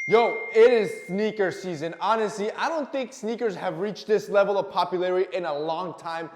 Yo, it is sneaker season. Honestly, I don't think sneakers have reached this level of popularity in a long time.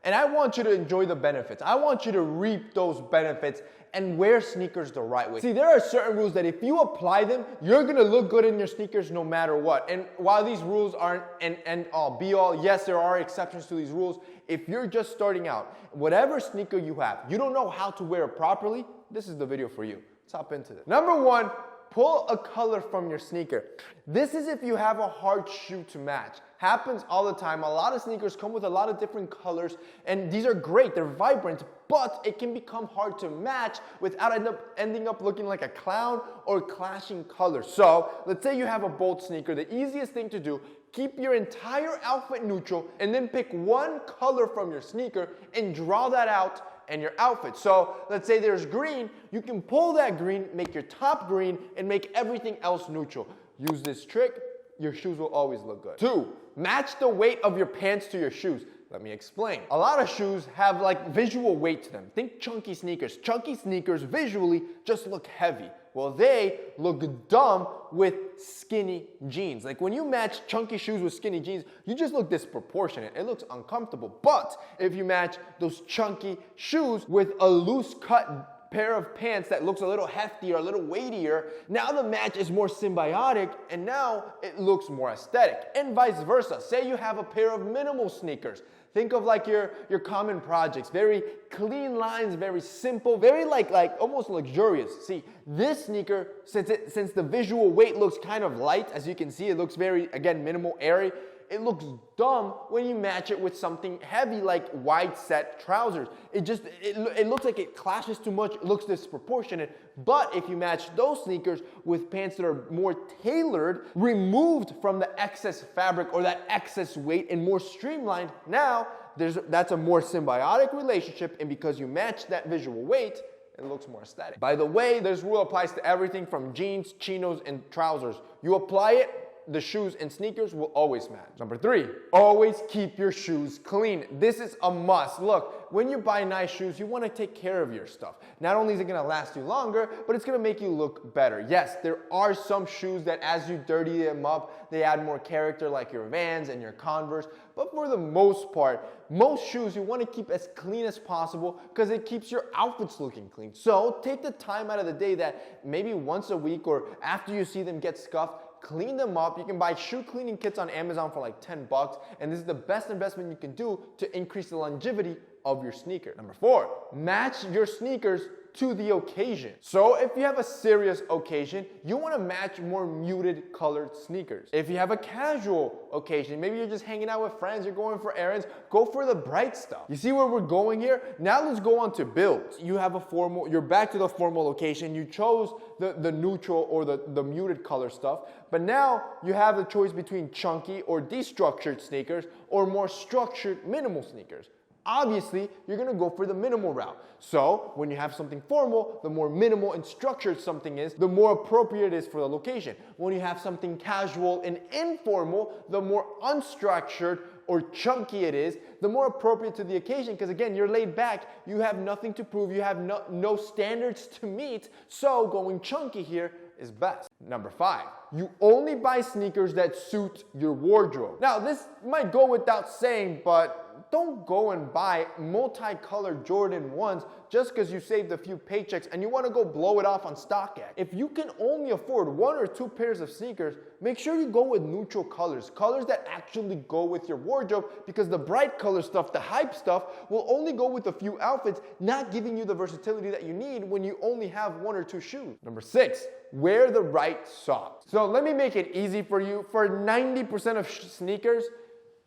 And I want you to enjoy the benefits. I want you to reap those benefits and wear sneakers the right way. See, there are certain rules that if you apply them, you're gonna look good in your sneakers no matter what. And while these rules aren't an end all be all, yes, there are exceptions to these rules. If you're just starting out, whatever sneaker you have, you don't know how to wear it properly, this is the video for you. Let's hop into this. Number one, pull a color from your sneaker. This is if you have a hard shoe to match. Happens all the time. A lot of sneakers come with a lot of different colors, and these are great, they're vibrant, but it can become hard to match without ending up looking like a clown or clashing colors. So, let's say you have a bold sneaker. The easiest thing to do, keep your entire outfit neutral and then pick one color from your sneaker and draw that out and your outfit. So let's say there's green, you can pull that green, make your top green, and make everything else neutral. Use this trick, your shoes will always look good. 2, match the weight of your pants to your shoes. Let me explain. A lot of shoes have like visual weight to them. Think chunky sneakers. Chunky sneakers visually just look heavy. Well, they look dumb with skinny jeans. Like when you match chunky shoes with skinny jeans, you just look disproportionate. It looks uncomfortable. But if you match those chunky shoes with a loose cut pair of pants that looks a little heftier, a little weightier, now the match is more symbiotic and now it looks more aesthetic. And vice versa. Say you have a pair of minimal sneakers. Think of like your common projects, very clean lines, very simple, very like almost luxurious. See, this sneaker, since the visual weight looks kind of light, as you can see, it looks very, again, minimal, airy. It looks dumb when you match it with something heavy like wide set trousers. It looks like it clashes too much, it looks disproportionate. But if you match those sneakers with pants that are more tailored, removed from the excess fabric or that excess weight and more streamlined, now that's a more symbiotic relationship, and because you match that visual weight, it looks more aesthetic. By the way, this rule applies to everything from jeans, chinos, and trousers. You apply it, the shoes and sneakers will always match. Number 3, always keep your shoes clean. This is a must. Look, when you buy nice shoes, you want to take care of your stuff. Not only is it going to last you longer, but it's going to make you look better. Yes, there are some shoes that as you dirty them up, they add more character, like your Vans and your Converse. But for the most part, most shoes you want to keep as clean as possible because it keeps your outfits looking clean. So take the time out of the day that maybe once a week or after you see them get scuffed, clean them up. You can buy shoe cleaning kits on Amazon for like $10, and this is the best investment you can do to increase the longevity of your sneaker. Number 4, match your sneakers to the occasion. So if you have a serious occasion, you want to match more muted colored sneakers. If you have a casual occasion, maybe you're just hanging out with friends, you're going for errands, go for the bright stuff. You see where we're going here? Now let's go on to builds. You have a formal, you're back to the formal occasion, you chose the neutral or the muted color stuff, but now you have the choice between chunky or destructured sneakers or more structured minimal sneakers. Obviously, you're gonna go for the minimal route. So, when you have something formal, the more minimal and structured something is, the more appropriate it is for the location. When you have something casual and informal, the more unstructured or chunky it is, the more appropriate to the occasion, because again, you're laid back, you have nothing to prove, you have no standards to meet, so going chunky here is best. Number 5, you only buy sneakers that suit your wardrobe. Now, this might go without saying, but don't go and buy multicolored Jordan 1s just because you saved a few paychecks and you want to go blow it off on StockX. If you can only afford 1 or 2 pairs of sneakers, make sure you go with neutral colors, colors that actually go with your wardrobe, because the bright color stuff, the hype stuff, will only go with a few outfits, not giving you the versatility that you need when you only have 1 or 2 shoes. Number 6, wear the right socks. So let me make it easy for you. For 90% of sneakers,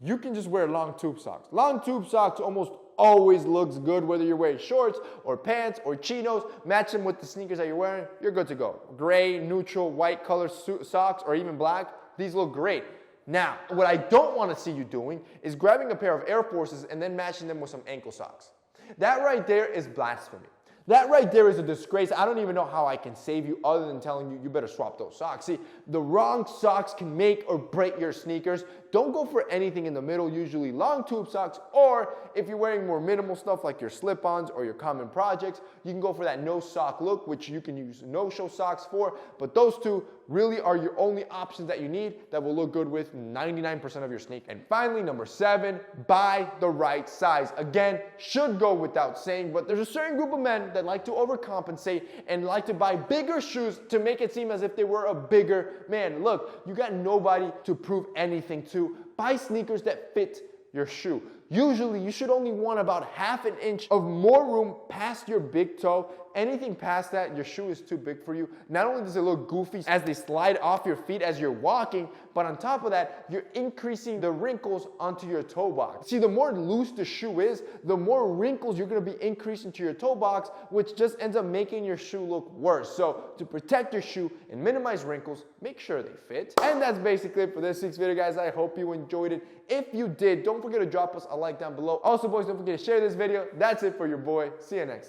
you can just wear long tube socks. Long tube socks almost always looks good, whether you're wearing shorts or pants or chinos. Match them with the sneakers that you're wearing, you're good to go. Gray, neutral, white color socks, or even black, these look great. Now, what I don't want to see you doing is grabbing a pair of Air Forces and then matching them with some ankle socks. That right there is blasphemy. That right there is a disgrace. I don't even know how I can save you other than telling you, you better swap those socks. See, the wrong socks can make or break your sneakers. Don't go for anything in the middle, usually long tube socks, or if you're wearing more minimal stuff like your slip-ons or your common projects, you can go for that no sock look, which you can use no-show socks for, but those two really are your only options that you need that will look good with 99% of your sneakers. And finally, number 7, buy the right size. Again, should go without saying, but there's a certain group of men that like to overcompensate and like to buy bigger shoes to make it seem as if they were a bigger man. Look, you got nobody to prove anything to. Buy sneakers that fit your shoe. Usually, you should only want about half an inch of more room past your big toe. Anything past that, your shoe is too big for you. Not only does it look goofy as they slide off your feet as you're walking, but on top of that, you're increasing the wrinkles onto your toe box. See, the more loose the shoe is, the more wrinkles you're gonna be increasing to your toe box, which just ends up making your shoe look worse. So to protect your shoe and minimize wrinkles, make sure they fit. And that's basically it for this week's video, guys. I hope you enjoyed it. If you did, don't forget to drop us a like down below. Also, boys, don't forget to share this video. That's it for your boy. See you next time.